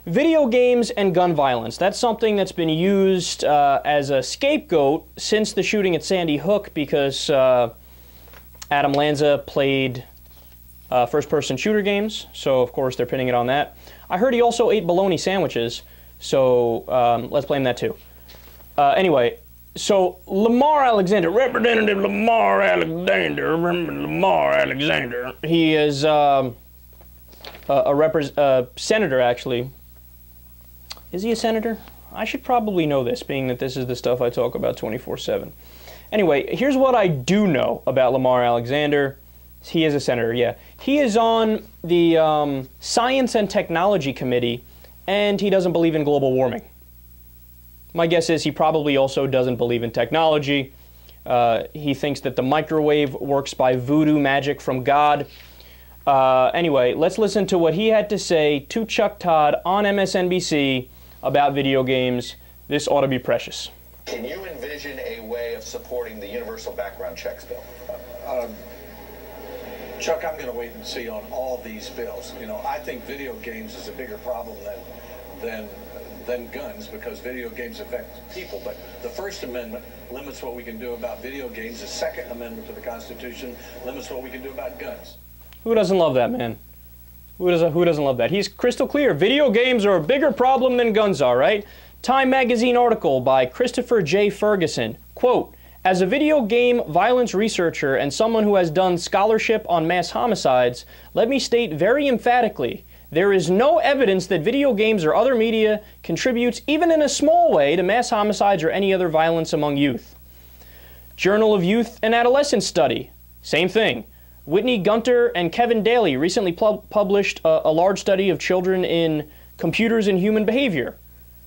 Video games and gun violence. That's something that's been used as a scapegoat since the shooting at Sandy Hook because Adam Lanza played first-person shooter games, so of course they're pinning it on that. I heard he also ate bologna sandwiches, so let's blame that too. Anyway, so Lamar Alexander, Representative Lamar Alexander, remember Lamar Alexander? He is a senator, actually. Is he a senator? I should probably know this, being that this is the stuff I talk about 24/7. Anyway, here's what I do know about Lamar Alexander. He is a senator, yeah. He is on the Science and Technology Committee, and he doesn't believe in global warming. My guess is he probably also doesn't believe in technology. He thinks that the microwave works by voodoo magic from God. Anyway, let's listen to what he had to say to Chuck Todd on MSNBC about video games. This ought to be precious. Can you envision a way of supporting the universal background checks bill? Chuck, I'm going to wait and see on all these bills. You know, I think video games is a bigger problem than guns because video games affect people. But the First Amendment limits what we can do about video games. The Second Amendment to the Constitution limits what we can do about guns. Who doesn't love that, man? Who doesn't love that? He's crystal clear. Video games are a bigger problem than guns are, right? Time magazine article by Christopher J. Ferguson. Quote, as a video game violence researcher and someone who has done scholarship on mass homicides, let me state very emphatically, there is no evidence that video games or other media contributes even in a small way to mass homicides or any other violence among youth. Journal of Youth and Adolescence Study. Same thing. Whitney Gunter and Kevin Daly recently published a large study of children in computers and human behavior.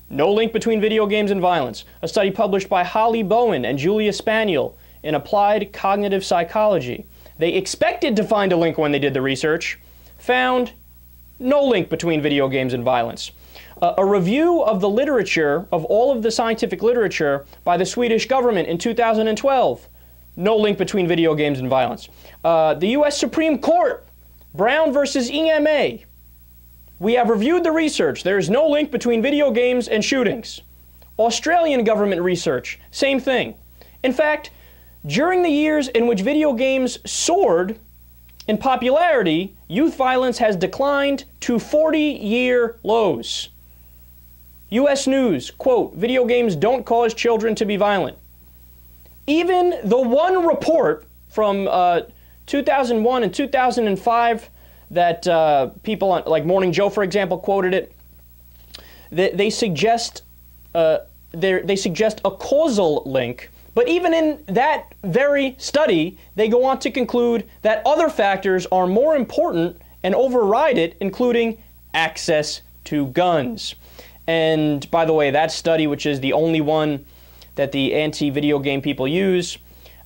No link between video games and violence. A study published by Holly Bowen and Julia Spaniel in Applied Cognitive Psychology. They expected to find a link when they did the research. Found no link between video games and violence. A review of the literature, of all of the scientific literature, by the Swedish government in 2012. No link between video games and violence. The U.S. Supreme Court, Brown versus EMA. We have reviewed the research. There is no link between video games and shootings. Australian government research, same thing. In fact, during the years in which video games soared in popularity, youth violence has declined to 40-year lows. U.S. News, quote, video games don't cause children to be violent. Even the one report from 2001 and 2005 that people like Morning Joe, for example, quoted it. They suggest a causal link, but even in that very study, they go on to conclude that other factors are more important and override it, including access to guns. And by the way, that study, which is the only one that the anti-video game people use,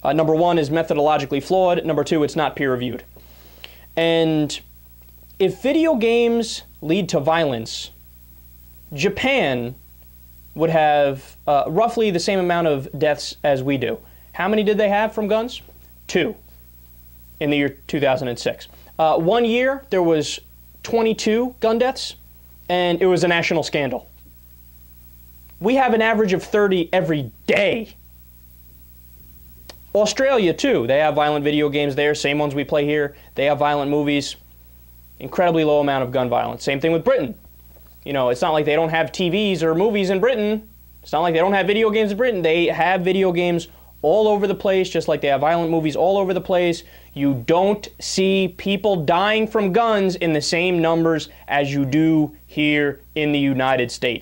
number one, is methodologically flawed. Number two, it's not peer-reviewed. And if video games lead to violence, Japan would have roughly the same amount of deaths as we do. How many did they have from guns? 2 in the year 2006. 1 year, there was 22 gun deaths, and it was a national scandal. We have an average of 30 every day. Australia, too. They have violent video games there, same ones we play here. They have violent movies. Incredibly low amount of gun violence. Same thing with Britain. You know, it's not like they don't have TVs or movies in Britain. It's not like they don't have video games in Britain. They have video games all over the place, just like they have violent movies all over the place. You don't see people dying from guns in the same numbers as you do here in the United States.